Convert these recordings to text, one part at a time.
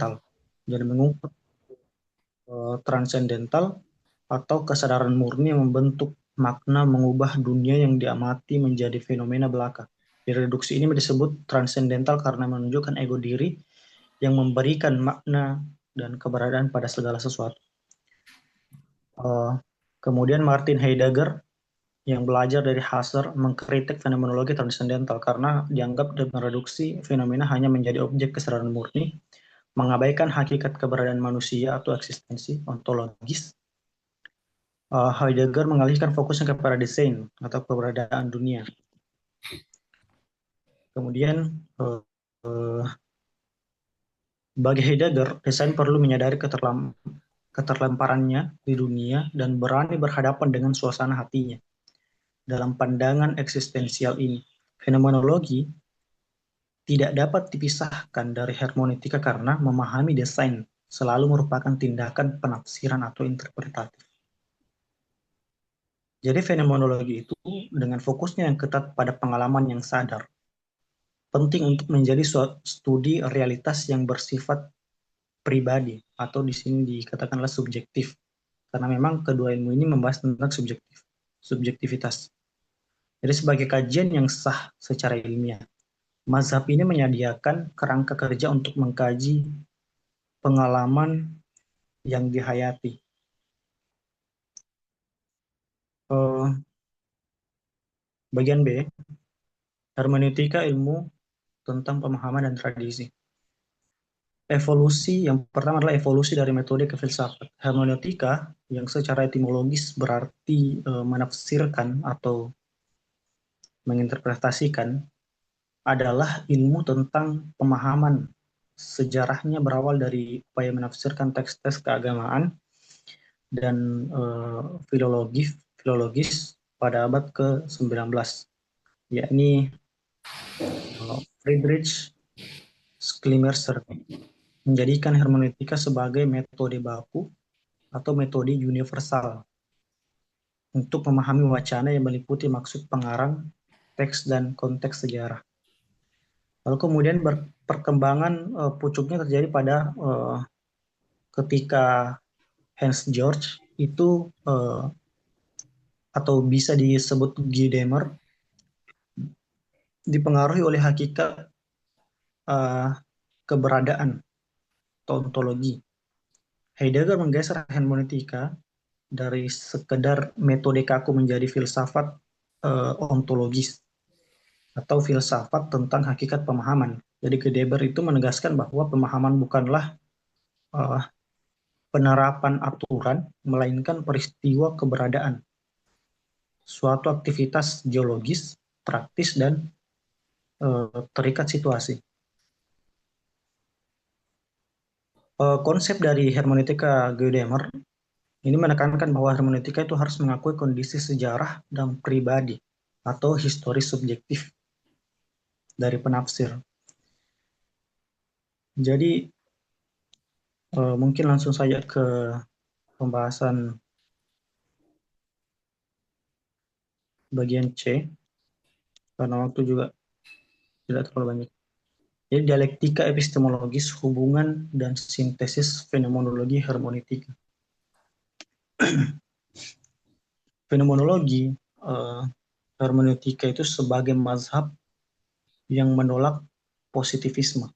transendental. Jadi mengungkap transendental atau kesadaran murni yang membentuk makna mengubah dunia yang diamati menjadi fenomena belaka. Di reduksi ini disebut transendental karena menunjukkan ego diri yang memberikan makna dan keberadaan pada segala sesuatu. Kemudian Martin Heidegger yang belajar dari Husserl mengkritik fenomenologi transendental karena dianggap mereduksi fenomena hanya menjadi objek kesadaran murni, mengabaikan hakikat keberadaan manusia atau eksistensi ontologis. Heidegger mengalihkan fokusnya kepada desain atau keberadaan dunia. Kemudian bagi Heidegger, desain perlu menyadari keterlemparannya di dunia dan berani berhadapan dengan suasana hatinya. Dalam pandangan eksistensial ini, fenomenologi tidak dapat dipisahkan dari hermeneutika karena memahami desain selalu merupakan tindakan penafsiran atau interpretatif. Jadi fenomenologi itu dengan fokusnya yang ketat pada pengalaman yang sadar, penting untuk menjadi suatu studi realitas yang bersifat pribadi atau di sini dikatakanlah subjektif. Karena memang kedua ilmu ini membahas tentang subjektivitas. Jadi sebagai kajian yang sah secara ilmiah, mazhab ini menyediakan kerangka kerja untuk mengkaji pengalaman yang dihayati. Bagian B, hermeneutika ilmu tentang pemahaman dan tradisi. Evolusi, yang pertama adalah evolusi dari metode ke filsafat. Hermeneutika yang secara etimologis berarti menafsirkan atau menginterpretasikan adalah ilmu tentang pemahaman. Sejarahnya berawal dari upaya menafsirkan teks-teks keagamaan dan filologis pada abad ke-19, yakni Friedrich Schleiermacher menjadikan hermeneutika sebagai metode baku atau metode universal untuk memahami wacana yang meliputi maksud pengarang, teks, dan konteks sejarah. Lalu kemudian perkembangan pucuknya terjadi pada ketika Hans George itu atau bisa disebut Gadamer dipengaruhi oleh hakikat keberadaan atau ontologi. Heidegger menggeser hermeneutika dari sekedar metode kaku menjadi filsafat ontologis atau filsafat tentang hakikat pemahaman. Jadi Gadamer itu menegaskan bahwa pemahaman bukanlah penerapan aturan, melainkan peristiwa keberadaan, suatu aktivitas geologis, praktis, dan terikat situasi. Konsep dari hermeneutika Gadamer ini menekankan bahwa hermeneutika itu harus mengakui kondisi sejarah dan pribadi atau historis subjektif dari penafsir. Jadi mungkin langsung saja ke pembahasan bagian C, karena waktu juga tidak terlalu banyak. Jadi dialektika epistemologis, hubungan dan sintesis fenomenologi hermeneutika. Fenomenologi hermeneutika itu sebagai mazhab yang menolak positivisme,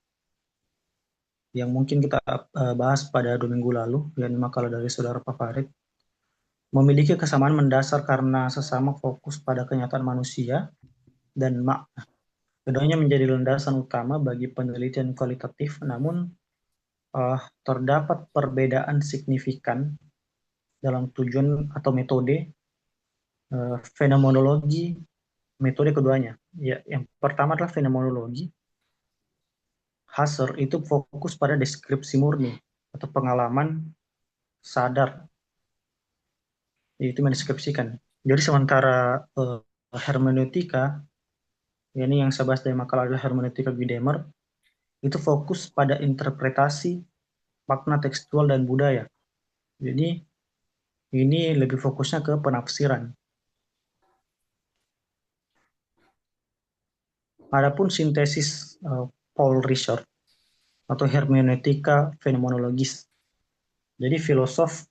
yang mungkin kita bahas pada 2 minggu lalu, yang makalah dari saudara Pak Farid, memiliki kesamaan mendasar karena sesama fokus pada kenyataan manusia dan makna. Keduanya menjadi landasan utama bagi penelitian kualitatif, namun terdapat perbedaan signifikan dalam tujuan atau metode fenomenologi, metode keduanya. Ya, yang pertama adalah fenomenologi. Husserl itu fokus pada deskripsi murni atau pengalaman sadar, itu mendeskripsikan. Jadi sementara hermeneutika, ini yang saya bahas dari makalah adalah hermeneutika Gadamer, itu fokus pada interpretasi makna tekstual dan budaya. Jadi ini lebih fokusnya ke penafsiran. Adapun sintesis Paul Ricoeur atau hermeneutika fenomenologis. Jadi filosof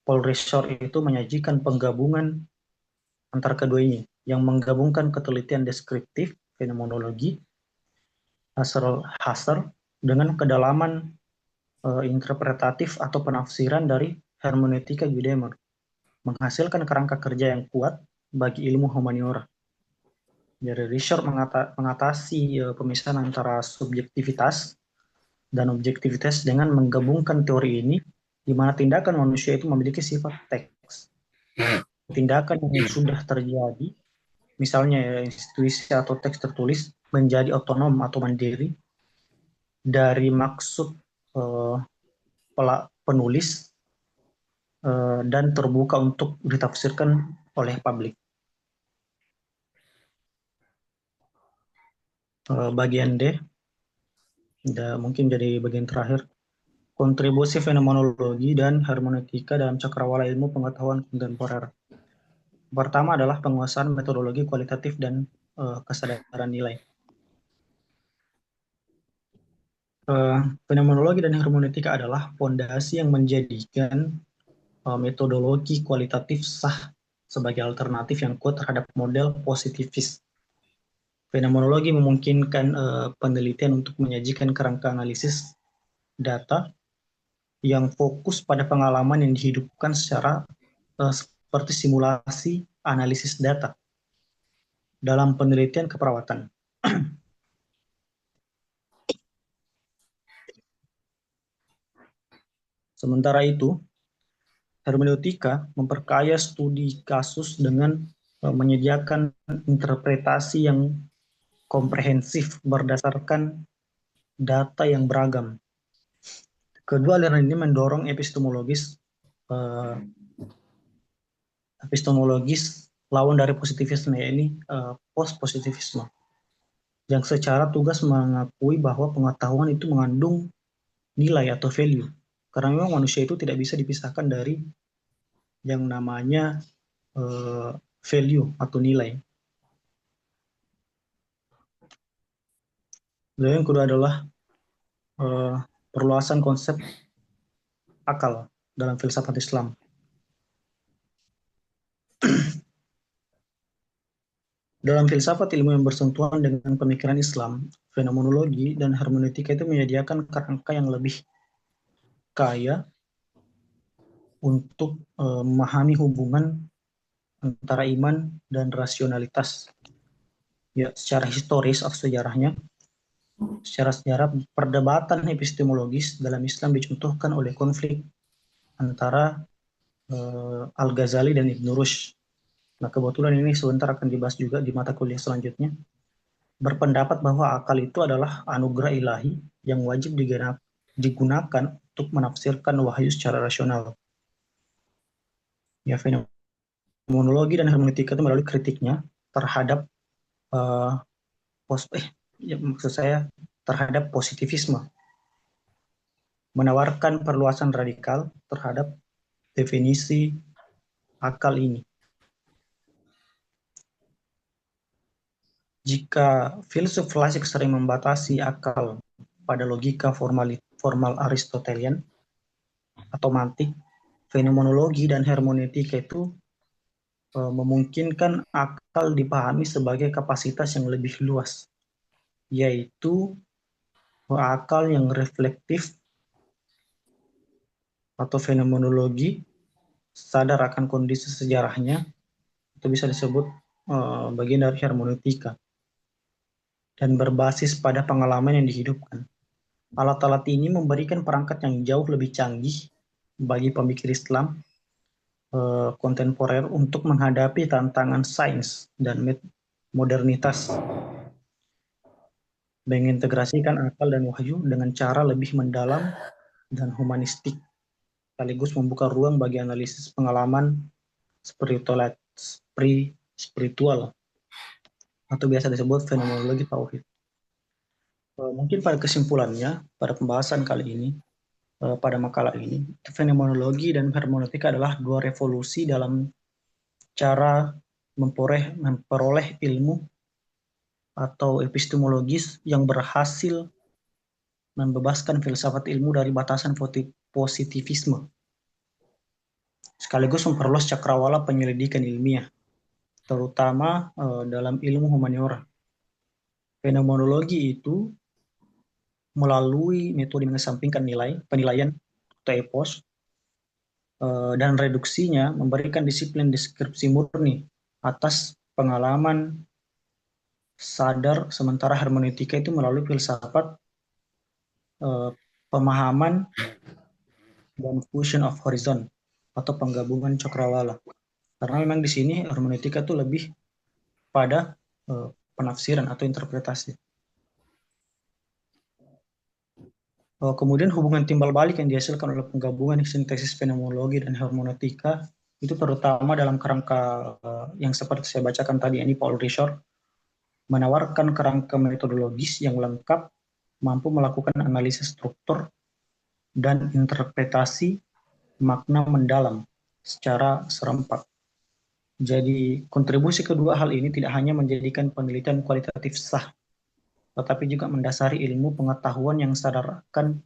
Paul Ricoeur itu menyajikan penggabungan antara kedua ini, yang menggabungkan ketelitian deskriptif fenomenologi Husserl dengan kedalaman interpretatif atau penafsiran dari hermeneutika Gadamer, menghasilkan kerangka kerja yang kuat bagi ilmu humaniora. Jadi Ricoeur mengatasi pemisahan antara subjektivitas dan objektivitas dengan menggabungkan teori ini, di mana tindakan manusia itu memiliki sifat teks. Tindakan yang sudah terjadi, misalnya institusi atau teks tertulis, menjadi otonom atau mandiri dari maksud penulis dan terbuka untuk ditafsirkan oleh publik. Bagian D, mungkin jadi bagian terakhir. Kontribusi fenomenologi dan hermeneutika dalam cakrawala ilmu pengetahuan kontemporer. Pertama adalah penguasaan metodologi kualitatif dan kesadaran nilai. Fenomenologi dan hermeneutika adalah fondasi yang menjadikan metodologi kualitatif sah sebagai alternatif yang kuat terhadap model positivis. Fenomenologi memungkinkan penelitian untuk menyajikan kerangka analisis data yang fokus pada pengalaman yang dihidupkan secara seperti simulasi analisis data dalam penelitian keperawatan. Sementara itu, hermeneutika memperkaya studi kasus dengan menyediakan interpretasi yang komprehensif berdasarkan data yang beragam. Kedua aliran ini mendorong epistemologis lawan dari positivisme, yaitu post-positivisme, yang secara tugas mengakui bahwa pengetahuan itu mengandung nilai atau value. Karena memang manusia itu tidak bisa dipisahkan dari yang namanya value atau nilai. Dan yang kedua adalah perluasan konsep akal dalam filsafat Islam. Dalam filsafat ilmu yang bersentuhan dengan pemikiran Islam, fenomenologi dan hermeneutika itu menyediakan kerangka yang lebih kaya untuk memahami hubungan antara iman dan rasionalitas. Ya, secara historis atau sejarahnya, secara sejarah perdebatan epistemologis dalam Islam dicontohkan oleh konflik antara Al-Ghazali dan Ibn Rushd. Nah, kebetulan ini sebentar akan dibahas juga di mata kuliah selanjutnya. Berpendapat bahwa akal itu adalah anugerah ilahi yang wajib digunakan untuk menafsirkan wahyu secara rasional. Ya, fenomenologi dan hermeneutika itu melalui kritiknya terhadap maksud saya terhadap positivisme, menawarkan perluasan radikal terhadap definisi akal ini. Jika filsuf klasik sering membatasi akal pada logika formal Aristotelian atau mantik, fenomenologi dan hermeneutika itu memungkinkan akal dipahami sebagai kapasitas yang lebih luas, yaitu akal yang reflektif atau fenomenologi sadar akan kondisi sejarahnya, itu bisa disebut bagian dari hermeneutika, dan berbasis pada pengalaman yang dihidupkan. Alat-alat ini memberikan perangkat yang jauh lebih canggih bagi pemikir Islam kontemporer untuk menghadapi tantangan sains dan modernitas, mengintegrasikan akal dan wahyu dengan cara lebih mendalam dan humanistik, sekaligus membuka ruang bagi analisis pengalaman spiritual atau biasa disebut fenomenologi tauhid. Mungkin pada kesimpulannya, pada pembahasan kali ini, pada makalah ini, fenomenologi dan hermeneutika adalah dua revolusi dalam cara memperoleh ilmu atau epistemologis yang berhasil membebaskan filsafat ilmu dari batasan positivisme, sekaligus memperluas cakrawala penyelidikan ilmiah, terutama dalam ilmu humaniora. Fenomenologi itu melalui metode mengesampingkan penilaian atau epos, dan reduksinya memberikan disiplin deskripsi murni atas pengalaman sadar, sementara hermeneutika itu melalui filsafat, pemahaman, dan fusion of horizon atau penggabungan cakrawala. Karena memang di sini hermeneutika itu lebih pada penafsiran atau interpretasi. Kemudian hubungan timbal balik yang dihasilkan oleh penggabungan sintesis fenomenologi dan hermeneutika itu terutama dalam kerangka yang seperti saya bacakan tadi, ini Paul Richard menawarkan kerangka metodologis yang lengkap, mampu melakukan analisis struktur dan interpretasi makna mendalam secara serempak. Jadi kontribusi kedua hal ini tidak hanya menjadikan penelitian kualitatif sah, tetapi juga mendasari ilmu pengetahuan yang sadar akan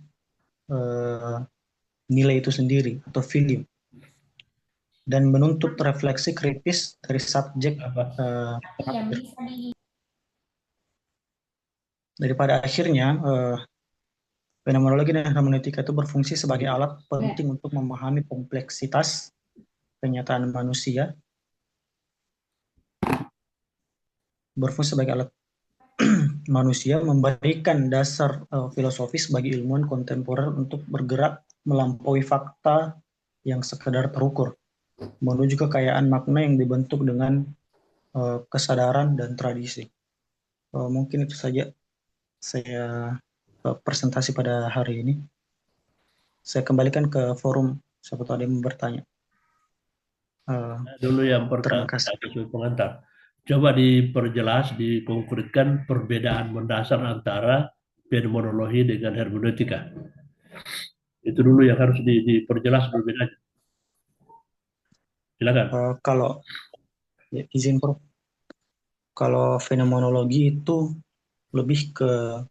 nilai itu sendiri atau value, dan menuntut refleksi kritis dari subjek penafsir. Daripada akhirnya fenomenologi dan hermeneutika itu berfungsi sebagai alat penting untuk memahami kompleksitas kenyataan manusia, berfungsi sebagai alat manusia, memberikan dasar filosofis bagi ilmuwan kontemporer untuk bergerak melampaui fakta yang sekedar terukur, menuju kekayaan makna yang dibentuk dengan kesadaran dan tradisi. Mungkin itu saja saya presentasi pada hari ini. Saya kembalikan ke forum, siapa tahu ada yang bertanya. Dulu yang Terima pertama, kasih. sebagai pengantar. Coba diperjelas, dikonkretkan perbedaan mendasar antara fenomenologi dengan hermeneutika. Itu dulu yang harus diperjelas perbedaannya. Silakan. Kalau ya, izin Prof, kalau fenomenologi itu lebih ke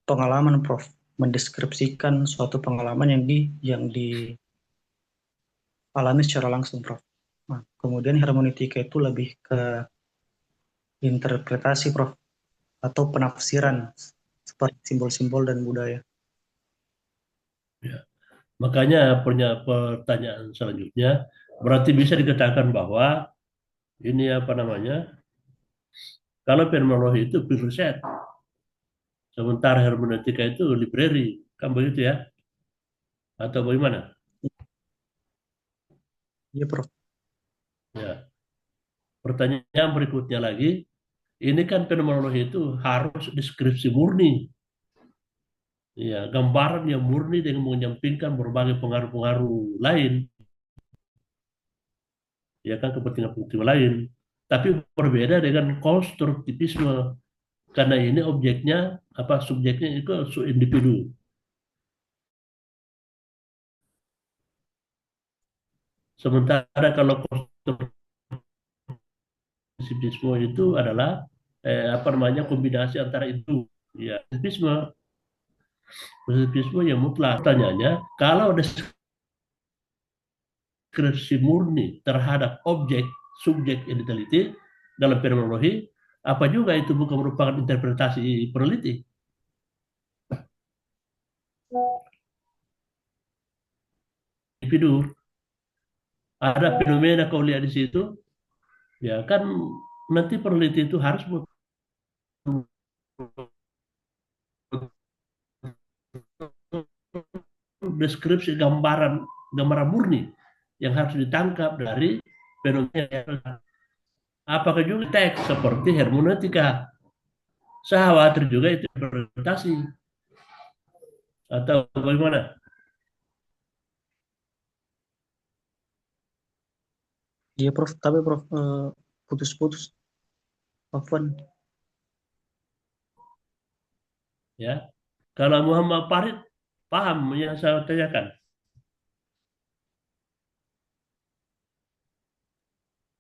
pengalaman Prof, mendeskripsikan suatu pengalaman yang dialami secara langsung Prof. Nah, kemudian hermeneutika itu lebih ke interpretasi Prof, atau penafsiran seperti simbol-simbol dan budaya. Ya. Makanya pertanyaan selanjutnya, berarti bisa dikatakan bahwa ini apa namanya, kalau fenomenologi itu field riset, sementara hermeneutika itu library, kan begitu ya? Atau bagaimana? Iya Prof. Ya. Pertanyaan berikutnya lagi, ini kan fenomenologi itu harus deskripsi murni, ya, gambaran yang murni dengan menyampingkan berbagai pengaruh-pengaruh lain, ya kan, kepentingan-kepentingan lain. Tapi berbeda dengan konstruktivisme, karena ini objeknya apa, subjeknya itu individu. Sementara kalau konstruktivisme itu adalah apa namanya, kombinasi antara itu, ya, positivisme yang mutlak. Pertanyaannya, kalau deskripsi murni terhadap objek, subjek yang diteliti dalam fenomenologi, apa juga itu bukan merupakan interpretasi peneliti? Individu, ada fenomena kau lihat di situ, ya kan, nanti peneliti itu harus deskripsi gambaran murni yang harus ditangkap dari fenomena. Apakah juga teks seperti hermeneutika? Saya khawatir juga itu interpretasi atau bagaimana? Iya Prof, tapi Prof putus-putus. Afwan. Ya, kalau Muhammad Farid paham yang saya tanyakan?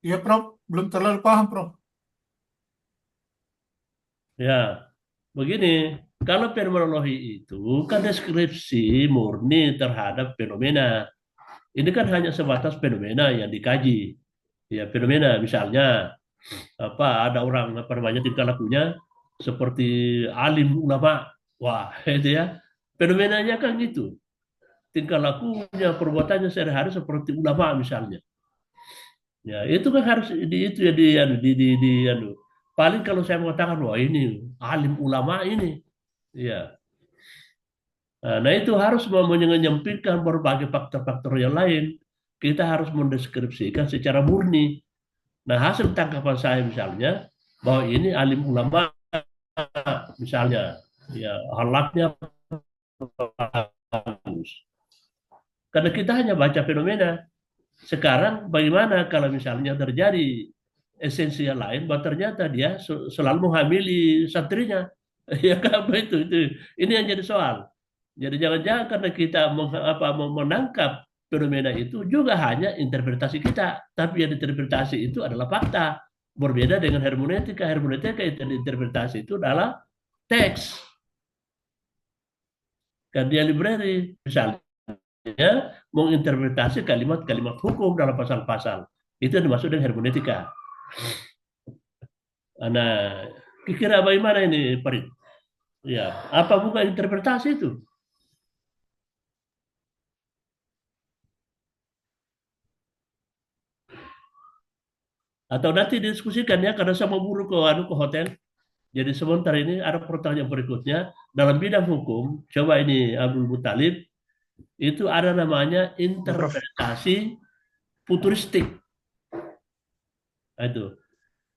Iya, Prof. Belum terlalu paham, Prof. Ya, begini. Kalau fenomenologi itu kan deskripsi murni terhadap fenomena. Ini kan hanya sebatas fenomena yang dikaji. Ya, fenomena misalnya ada orang tingkah lakunya seperti alim ulama. Wah, itu ya. Fenomenanya kan gitu. Tingkah lakunya, perbuatannya sehari-hari seperti ulama misalnya. Ya, itu kan harus itu ya anu. Paling kalau saya mengatakan wah ini alim ulama ini. Ya. Nah, itu harus menyempitkan berbagai faktor-faktor yang lain. Kita harus mendeskripsikan secara murni. Nah, hasil tangkapan saya misalnya bahwa ini alim ulama misalnya, ya halaknya bagus. Karena kita hanya baca fenomena. Sekarang bagaimana kalau misalnya terjadi esensi yang lain, bahwa ternyata dia selalu menghamili santrinya. Ya kan itu. Ini yang jadi soal. Jadi jangan-jangan karena kita menangkap fenomena itu juga hanya interpretasi kita, tapi yang interpretasi itu adalah fakta. Berbeda dengan hermeneutika. Hermeneutika interpretasi itu adalah teks. Kan dia library misalnya menginterpretasi kalimat-kalimat hukum dalam pasal-pasal. Itu yang dimaksud dengan hermeneutika. Nah, kira bagaimana ini, Farid? Ya, apa bukan interpretasi itu? Atau nanti didiskusikan ya, karena saya mau buru ke hotel. Jadi sebentar ini ada pertanyaan berikutnya. Dalam bidang hukum, coba ini Abdul Muttalib, itu ada namanya Prof. interpretasi futuristik. Nah, itu.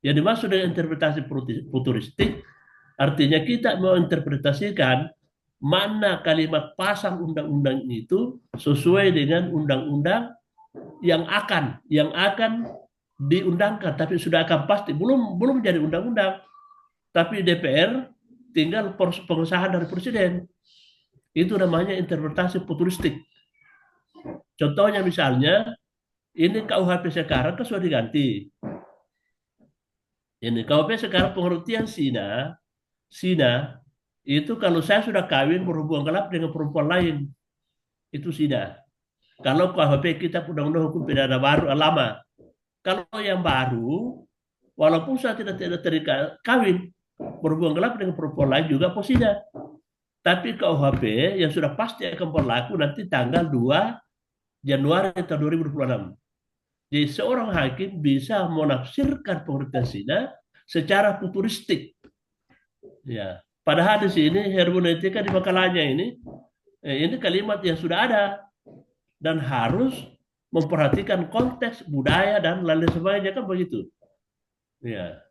Yang dimaksud dengan interpretasi futuristik, artinya kita menginterpretasikan mana kalimat pasal undang-undang itu sesuai dengan undang-undang yang akan diundangkan, tapi sudah akan pasti belum jadi undang-undang, tapi DPR tinggal pengesahan dari presiden. Itu namanya interpretasi futuristik. Contohnya misalnya ini KUHP sekarang kan sudah diganti. Ini KUHP sekarang pengertian Sina itu kalau saya sudah kawin berhubungan gelap dengan perempuan lain, itu Sina. Kalau KUHP kita undang-undang hukum pidana baru lama. Kalau yang baru, walaupun saya tidak terikat kawin berhubungan gelap dengan perempuan lain juga posida. Tapi KUHP yang sudah pasti akan berlaku nanti tanggal 2 Januari tahun 2026. Jadi seorang hakim bisa menafsirkan pengertian zina secara futuristik. Ya, padahal di sini hermeneutika di makalahnya ini kalimat yang sudah ada dan harus memperhatikan konteks budaya dan lain sebagainya kan begitu. Ya,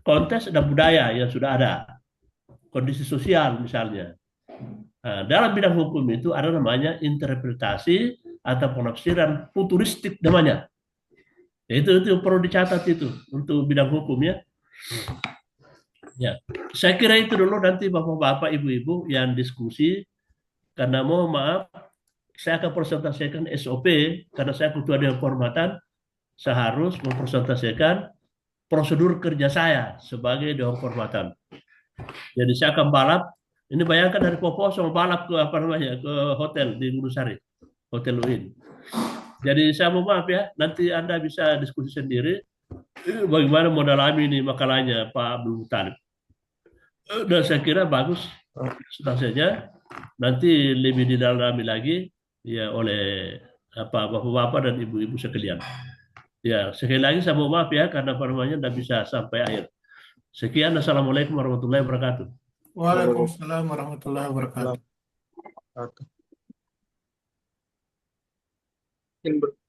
konteks dan budaya yang sudah ada, kondisi sosial misalnya. Nah, dalam bidang hukum itu ada namanya interpretasi atau penafsiran futuristik namanya. Itu perlu dicatat itu untuk bidang hukum ya. Ya, saya kira itu dulu, nanti bapak-bapak, ibu-ibu yang diskusi. Karena mohon maaf, saya akan presentasikan SOP karena saya ketua dewan kehormatan. Saya harus mempresentasikan prosedur kerja saya sebagai dewan kehormatan. Jadi saya akan balap. Ini bayangkan dari Popo sama balap ke ke hotel di Gunung Hotel Uin. Jadi saya mohon maaf ya, nanti Anda bisa diskusi sendiri bagaimana mendalami ini makalahnya Pak Abdul Muttalib. Dan saya kira bagus saja. Nanti lebih didalami lagi ya oleh bapak-bapak dan ibu-ibu sekalian. Ya, sekali lagi saya mohon maaf ya karena tidak bisa sampai akhir. Sekian, assalamualaikum warahmatullahi wabarakatuh. Waalaikumsalam warahmatullahi wabarakatuh.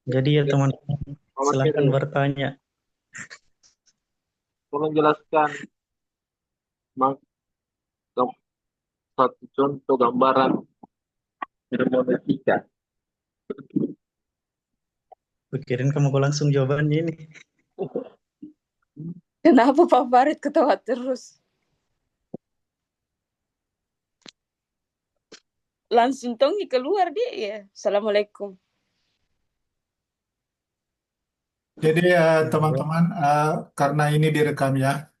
Jadi ya teman-teman, silakan bertanya. Tolong jelaskan satu contoh gambaran hermeneutika. Pikirin kamu langsung jawabannya ini. Kenapa Pak Farid ketawa terus? Langsung tongi keluar dia ya. Assalamualaikum. Jadi teman-teman, karena ini direkam ya,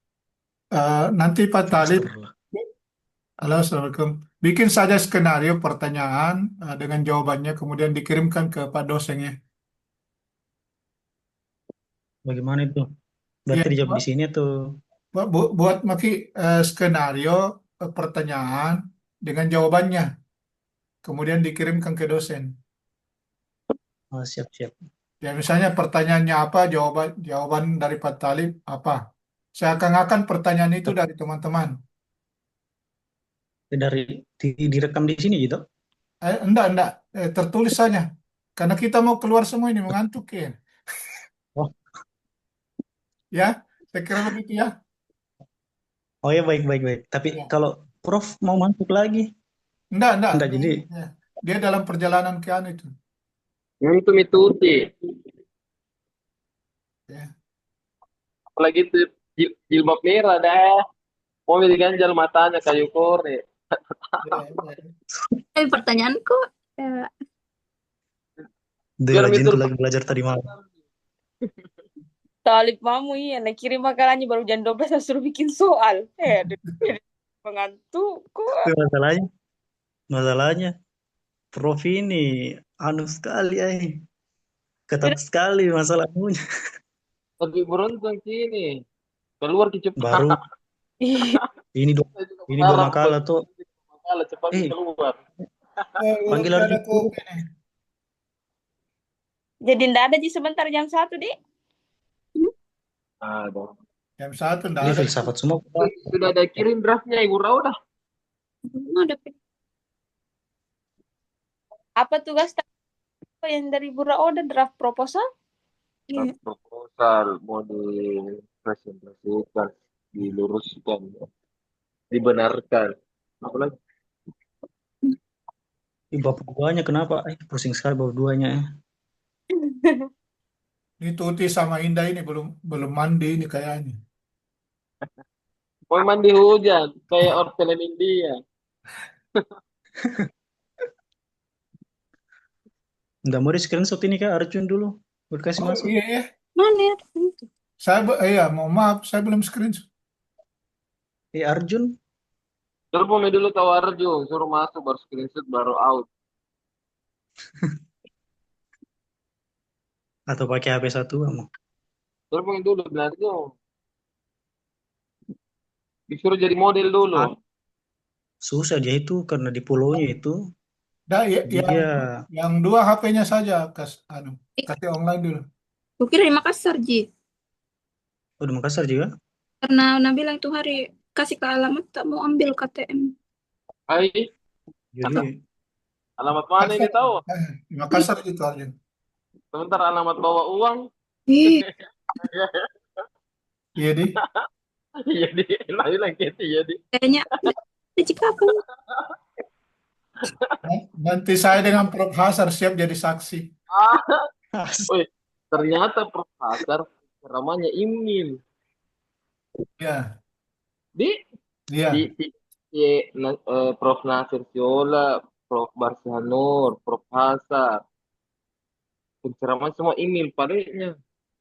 nanti Pak Talib Halo, Assalamualaikum. Bikin saja skenario pertanyaan dengan jawabannya, kemudian dikirimkan ke Pak dosennya. Bagaimana itu? Ya, Berarti dijawab di sini tuh. buat maki skenario pertanyaan dengan jawabannya, kemudian dikirimkan ke dosen. Oh, siap-siap. Ya, misalnya pertanyaannya apa, jawaban dari Pak Talib apa. Seakan-akan pertanyaan itu dari teman-teman. Direkam di sini gitu. Enggak, tertulis saja. Karena kita mau keluar semua ini mengantuk ya. Oh, Ya, saya kira begitu ya. oh ya, baik baik baik. Tapi Ya. kalau Prof mau masuk lagi, Enggak. enggak jadi. Ya. Dia dalam perjalanan ke anu itu. Itu mituti. Ya. Apalagi itu jilbab merah dah. Mau diganjal matanya kayu kore. Ya. Tapi pertanyaanku, eh, Dia Biar rajin mitur tuh lagi belajar tadi malam. Talib mamu iya, nak kirim makalahnya baru jam 12 saya suruh bikin soal. Mengantuk kok. Itu masalahnya Prof ini anu sekali, ketat sekali masalahnya. lebih beruntung sini. Keluar cepat. Baru ini dua Saya juga ini dua berharap makalah tuh. makalah cepat Eh, keluar. panggil Udah ada Arjun dulu. kopi nih. Jadi ndak ada sebentar jam 1, Dek. Ada. Jam 1 enggak Ini ada. filsafat semua. Sudah ada kirim draftnya Ibu Rauda. ada Apa tugas yang dari Bura Oda draft proposal? Iya. Proposal mau dipresentasikan, diluruskan, dibenarkan. Apalagi Bapak duanya kenapa? Pusing sekali bapak duanya. Ini Tuti sama Indah ini belum belum mandi ini kayaknya. mau mandi hujan kayak orphan India. Nggak mau di screenshot ini Kak Arjun dulu. Udah kasih Oh masuk. iya ya. Mana ya? Iya, mohon maaf, saya belum screenshot. Arjun Telepon dulu tahu Arjo, suruh masuk baru screenshot baru out. atau pakai HP satu kamu. Telepon dulu Arjo. Disuruh jadi model dulu. Ah, susah dia itu karena di pulaunya itu Dah, dia yang dua HP-nya saja kasih online dulu. Kukira di Makassar, Ji. di Makassar juga. Karena Una bilang itu hari kasih ke alamat tak mau ambil KTM. Hai, Jadi alamat mana ini tahu? Di Makassar itu Arjun. Sebentar alamat bawa uang. Ih, Iya di. Jadi lain lagi jadi. kayaknya di Cikapung. Nanti saya dengan Prof Hasar siap jadi saksi. Ah, woi, ternyata Profesor namanya Imil. Ya, Di iya. Prof Nasir Siola, Prof Barsanur, Prof Hasar. Penceramah semua email padanya.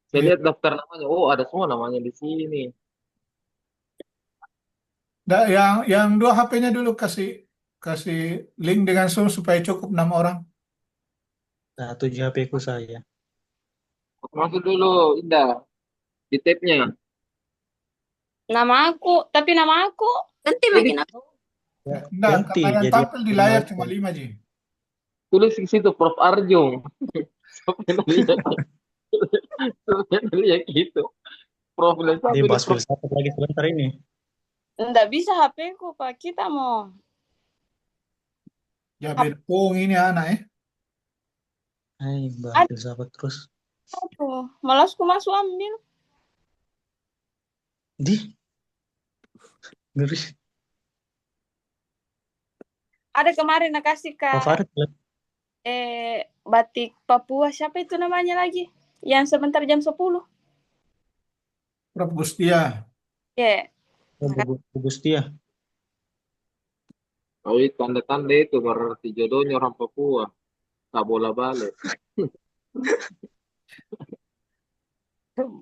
Saya Iya. lihat daftar namanya. Oh, ada semua namanya di sini. Dah, yang dua HP-nya dulu kasih link dengan Zoom supaya cukup 6 orang. satu HP ku saya. Masuk dulu, Indah. Di tab-nya. Nama aku, tapi nama aku. Nanti makin aku. Enggak, Ganti karena yang jadi tampil di layar cuma 5 Ji. Tulis di situ Prof Arjung. Sampai lihat. Sampai lihat gitu. Prof dia sampai bahas Prof. filsafat lagi sebentar ini. Ndak bisa HP ku, Pak. Kita mau. Ya beda pung ini anak Bahas filsafat terus. Aduh, malas ku masuk ambil. Ngeri. Ada kemarin nak kasih ke Favorit batik Papua. Siapa itu namanya lagi? Yang sebentar jam 10. Prof Gustia. Ya. bagus dia. Oh, itu tanda-tanda itu berarti jodohnya orang Papua. Tak bola balik.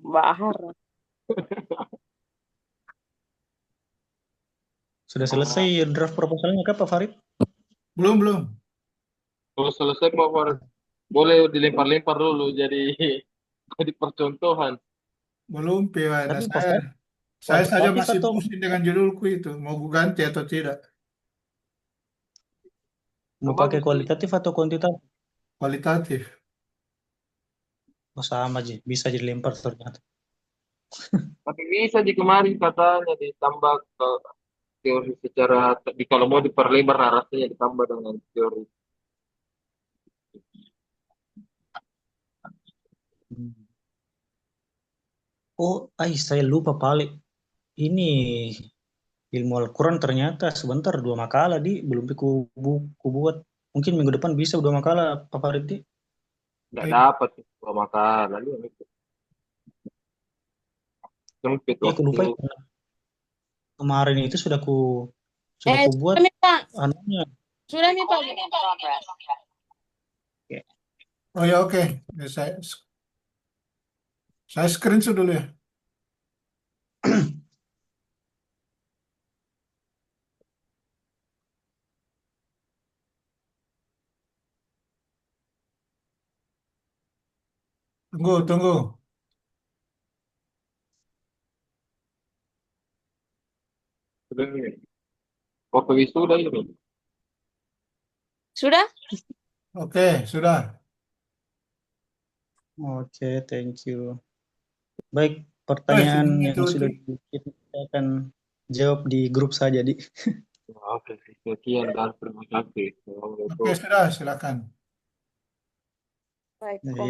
Bahar. Sudah selesai draft proposalnya kah Pak Farid? Belum. Kalau selesai Pak Farid, boleh dilempar-lempar dulu jadi jadi percontohan. Belum, Piwana. Tapi Pak Farid Saya saja kuantitatif masih atau pusing dengan judulku itu. Mau ganti atau tidak? mau Apa pakai sih? kualitatif atau kuantitatif? Kualitatif. Oh, sama aja, bisa jadi lempar ternyata. Tapi bisa di kemarin katanya ditambah ke teori secara kalau mau diperlebar narasinya ditambah dengan teori. Oh, saya lupa Palik. Ini ilmu Al-Quran ternyata sebentar 2 makalah belum ku buat. Mungkin minggu depan bisa 2 makalah Pak Farid di. Nggak Eh, dapat dua makanan lalu yang itu sempit Ya aku waktu. lupa itu. Kemarin itu sudah ku buat Sudah mi Pak. anunya. Sudah mi Pak. Oh ya, oke. Ya, saya screenshot dulu ya. Tunggu. Sudah ini. Waktu wisuda ini. Sudah? Oke, sudah. Oke, thank you. Baik, Oh, pertanyaan sini yang sudah kita akan jawab di grup saja di. Oke, sekian dan terima kasih. Oke, sudah. Silakan. Baik. Jadi